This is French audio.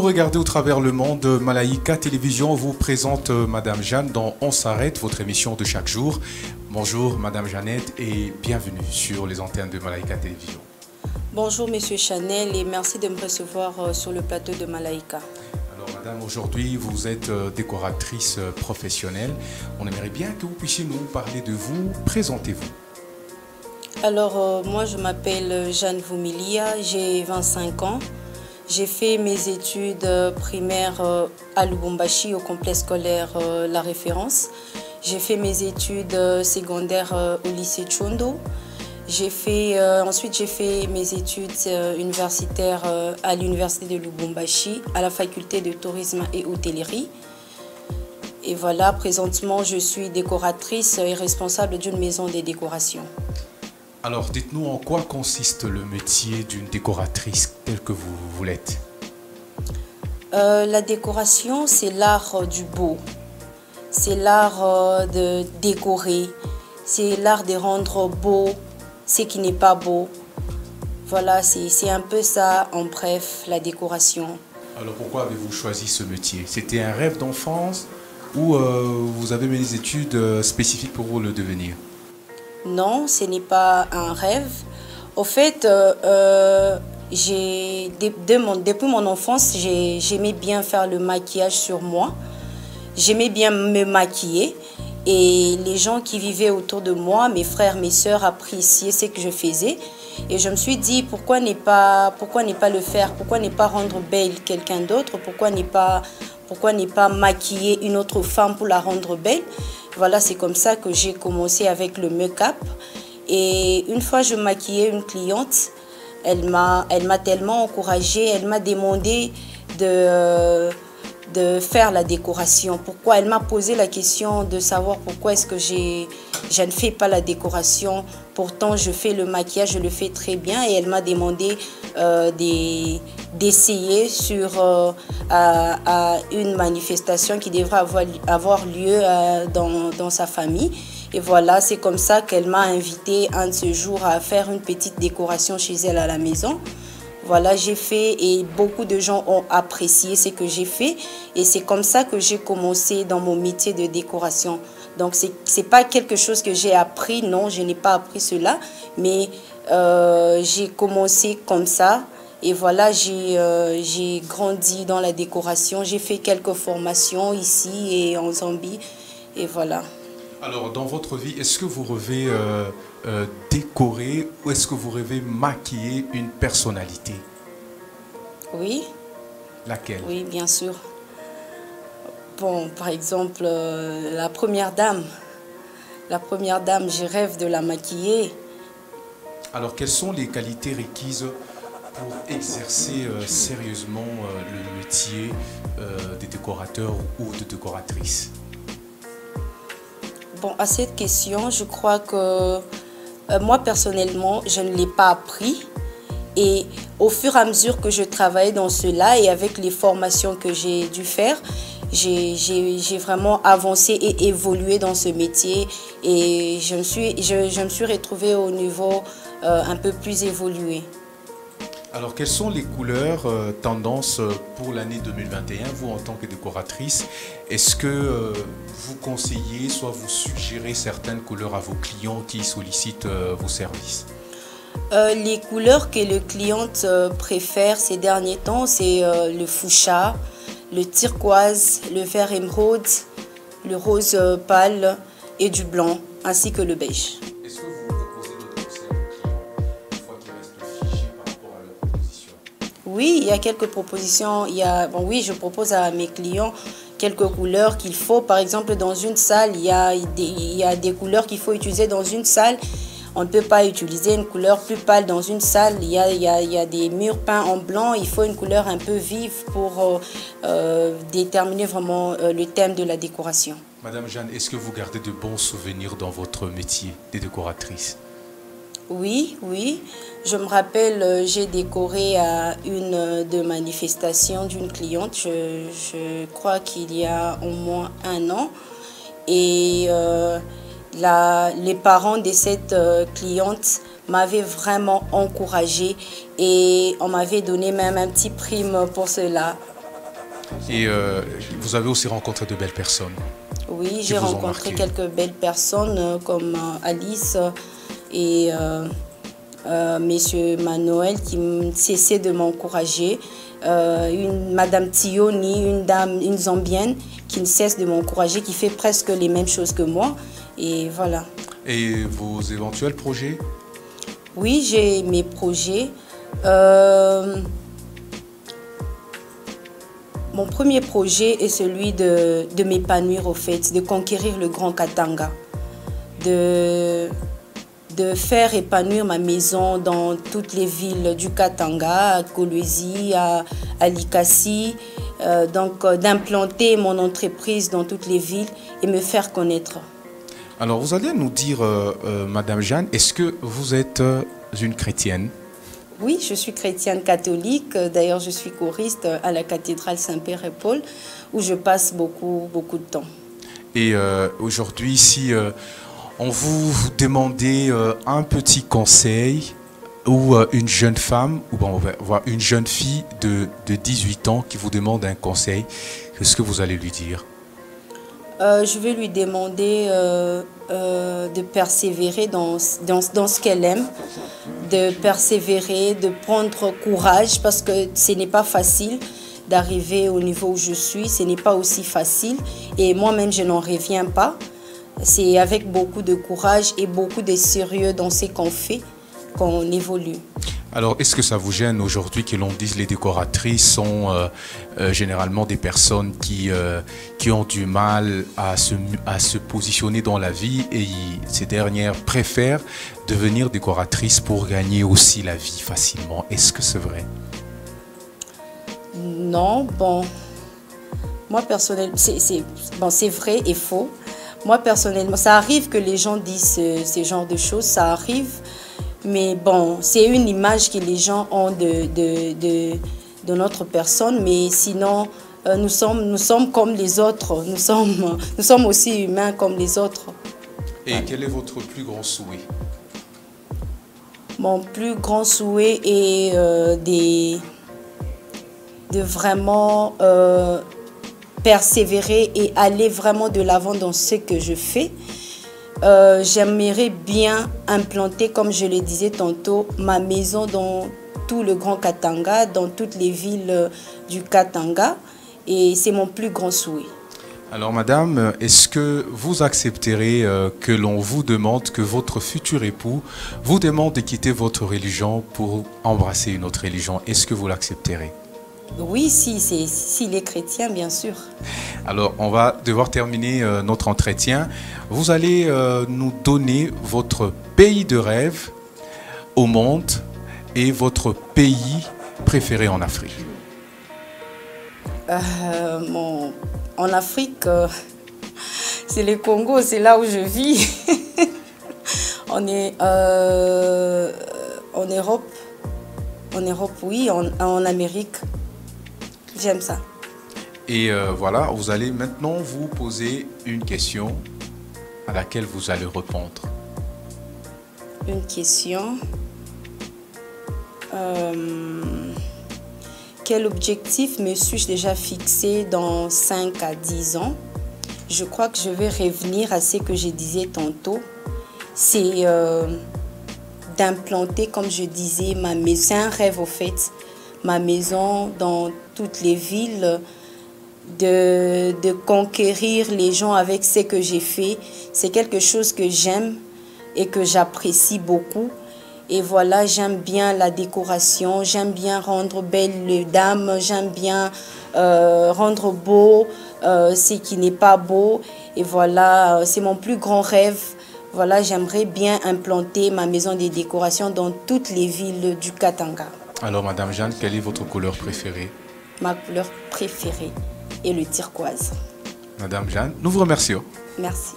regardez au travers le monde, Malaika Télévision vous présente Madame Jeanne dans On s'arrête, votre émission de chaque jour. Bonjour Madame Jeannette et bienvenue sur les antennes de Malaika Télévision. Bonjour Monsieur Chanel et merci de me recevoir sur le plateau de Malaika. Alors Madame, aujourd'hui vous êtes décoratrice professionnelle. On aimerait bien que vous puissiez nous parler de vous. Présentez-vous. Alors moi je m'appelle Jeanne Vumilia, j'ai 25 ans. J'ai fait mes études primaires à Lubumbashi au complexe scolaire La Référence. J'ai fait mes études secondaires au lycée Tchondo. Ensuite j'ai fait mes études universitaires à l'université de Lubumbashi, à la faculté de tourisme et hôtellerie. Et voilà, présentement je suis décoratrice et responsable d'une maison des décorations. Alors, dites-nous en quoi consiste le métier d'une décoratrice telle que vous l'êtes. La décoration, c'est l'art du beau. C'est l'art de décorer. C'est l'art de rendre beau ce qui n'est pas beau. Voilà, c'est un peu ça, en bref, la décoration. Alors, pourquoi avez-vous choisi ce métier? C'était un rêve d'enfance ou vous avez mené des études spécifiques pour le devenir? Non, ce n'est pas un rêve. Au fait, depuis mon enfance, j'aimais bien faire le maquillage sur moi. J'aimais bien me maquiller. Et les gens qui vivaient autour de moi, mes frères, mes sœurs, appréciaient ce que je faisais. Et je me suis dit, pourquoi ne pas le faire? Pourquoi ne pas rendre belle quelqu'un d'autre? Pourquoi ne pas maquiller une autre femme pour la rendre belle? Voilà, c'est comme ça que j'ai commencé avec le make-up. Et une fois, je maquillais une cliente. Elle m'a tellement encouragée. Elle m'a demandé de faire la décoration. Pourquoi? Elle m'a posé la question de savoir pourquoi est-ce que je ne fais pas la décoration. Pourtant, je fais le maquillage, je le fais très bien. Et elle m'a demandé d'essayer à une manifestation qui devrait avoir lieu dans sa famille. Et voilà, c'est comme ça qu'elle m'a invité un de ces jours à faire une petite décoration chez elle à la maison. Voilà, j'ai fait et beaucoup de gens ont apprécié ce que j'ai fait. Et c'est comme ça que j'ai commencé dans mon métier de décoration. Donc, ce n'est pas quelque chose que j'ai appris, non, je n'ai pas appris cela. Mais j'ai commencé comme ça. Et voilà, j'ai grandi dans la décoration. J'ai fait quelques formations ici et en Zambie. Et voilà. Alors, dans votre vie, est-ce que vous rêvez décorer ou est-ce que vous rêvez maquiller une personnalité? Oui. Laquelle? Oui, bien sûr. Bon, par exemple, la première dame. La première dame, je rêve de la maquiller. Alors, quelles sont les qualités requises pour exercer sérieusement le métier de décorateur ou de décoratrice? Bon, à cette question, je crois que moi, personnellement, je ne l'ai pas appris. Et au fur et à mesure que je travaillais dans cela et avec les formations que j'ai dû faire, j'ai vraiment avancé et évolué dans ce métier. Et je me suis retrouvée au niveau un peu plus évolué. Alors, quelles sont les couleurs tendances pour l'année 2021, vous en tant que décoratrice? Est-ce que vous conseillez, soit vous suggérez certaines couleurs à vos clients qui sollicitent vos services? Les couleurs que les clientes préfèrent ces derniers temps, c'est le fuchsia, le turquoise, le vert émeraude, le rose pâle et du blanc, ainsi que le beige. Est-ce que vous proposez d'autres conseils aux clients une fois qu'ils restent figés par rapport à leurs propositions? Oui, il y a quelques propositions. Oui, je propose à mes clients quelques couleurs qu'il faut. Par exemple, dans une salle, il y a des couleurs qu'il faut utiliser dans une salle. On ne peut pas utiliser une couleur plus pâle dans une salle. Il y a des murs peints en blanc. Il faut une couleur un peu vive pour déterminer vraiment le thème de la décoration. Madame Jeanne, est-ce que vous gardez de bons souvenirs dans votre métier de décoratrice? Oui, oui. Je me rappelle, j'ai décoré à une de manifestations d'une cliente. Je crois qu'il y a au moins un an. Et les parents de cette cliente m'avaient vraiment encouragée et on m'avait donné même un petit prime pour cela. Et vous avez aussi rencontré de belles personnes. Oui, j'ai rencontré quelques belles personnes comme Alice et Monsieur Manuel qui ne cessaient de m'encourager. Madame Tioni, une dame, une Zambienne qui ne cesse de m'encourager, qui fait presque les mêmes choses que moi. Et voilà. Et vos éventuels projets? Oui, j'ai mes projets. Mon premier projet est celui de m'épanouir au fait, de conquérir le Grand Katanga, de faire épanouir ma maison dans toutes les villes du Katanga, à Kolwezi, à Likasi, donc d'implanter mon entreprise dans toutes les villes et me faire connaître. Alors vous allez nous dire, Madame Jeanne, est-ce que vous êtes une chrétienne? Oui, je suis chrétienne catholique. D'ailleurs, je suis choriste à la cathédrale Saint-Père et Paul, où je passe beaucoup de temps. Et aujourd'hui, si on vous demandait un petit conseil, ou une jeune femme, ou bon, on va voir une jeune fille de 18 ans qui vous demande un conseil, qu'est-ce que vous allez lui dire? Je vais lui demander de persévérer dans ce qu'elle aime, de persévérer, de prendre courage parce que ce n'est pas facile d'arriver au niveau où je suis, ce n'est pas aussi facile et moi-même je n'en reviens pas. C'est avec beaucoup de courage et beaucoup de sérieux dans ce qu'on fait qu'on évolue. Alors, est-ce que ça vous gêne aujourd'hui que l'on dise les décoratrices sont généralement des personnes qui ont du mal à se positionner dans la vie et ces dernières préfèrent devenir décoratrices pour gagner aussi la vie facilement? Est-ce que c'est vrai? Non, bon, moi personnellement, c'est vrai et faux. Moi personnellement, ça arrive que les gens disent ce genre de choses, ça arrive. Mais bon, c'est une image que les gens ont de notre personne. Mais sinon, nous sommes comme les autres. Nous sommes aussi humains comme les autres. Et voilà. Quel est votre plus grand souhait? Mon plus grand souhait est de vraiment persévérer et aller vraiment de l'avant dans ce que je fais. J'aimerais bien implanter, comme je le disais tantôt, ma maison dans tout le Grand Katanga, dans toutes les villes du Katanga. Et c'est mon plus grand souhait. Alors madame, est-ce que vous accepterez que l'on vous demande, que votre futur époux vous demande de quitter votre religion pour embrasser une autre religion? Est-ce que vous l'accepterez? Oui, s'il est chrétien, bien sûr. Alors, on va devoir terminer notre entretien. Vous allez nous donner votre pays de rêve au monde et votre pays préféré en Afrique. En Afrique, c'est le Congo, c'est là où je vis. On est en Europe. En Europe, oui, en Amérique. J'aime ça. Et voilà, vous allez maintenant vous poser une question à laquelle vous allez répondre. Une question. Quel objectif me suis-je déjà fixé dans 5 à 10 ans? Je crois que je vais revenir à ce que je disais tantôt. C'est d'implanter, comme je disais, ma maison. C'est un rêve au fait. Ma maison dans toutes les villes, de conquérir les gens avec ce que j'ai fait. C'est quelque chose que j'aime et que j'apprécie beaucoup. Et voilà, j'aime bien la décoration, j'aime bien rendre belles les dames, j'aime bien rendre beau ce qui n'est pas beau. Et voilà, c'est mon plus grand rêve. Voilà, j'aimerais bien implanter ma maison de décoration dans toutes les villes du Katanga. Alors, Madame Jeanne, quelle est votre couleur préférée? Ma couleur préférée est le turquoise. Madame Jeanne, nous vous remercions. Merci.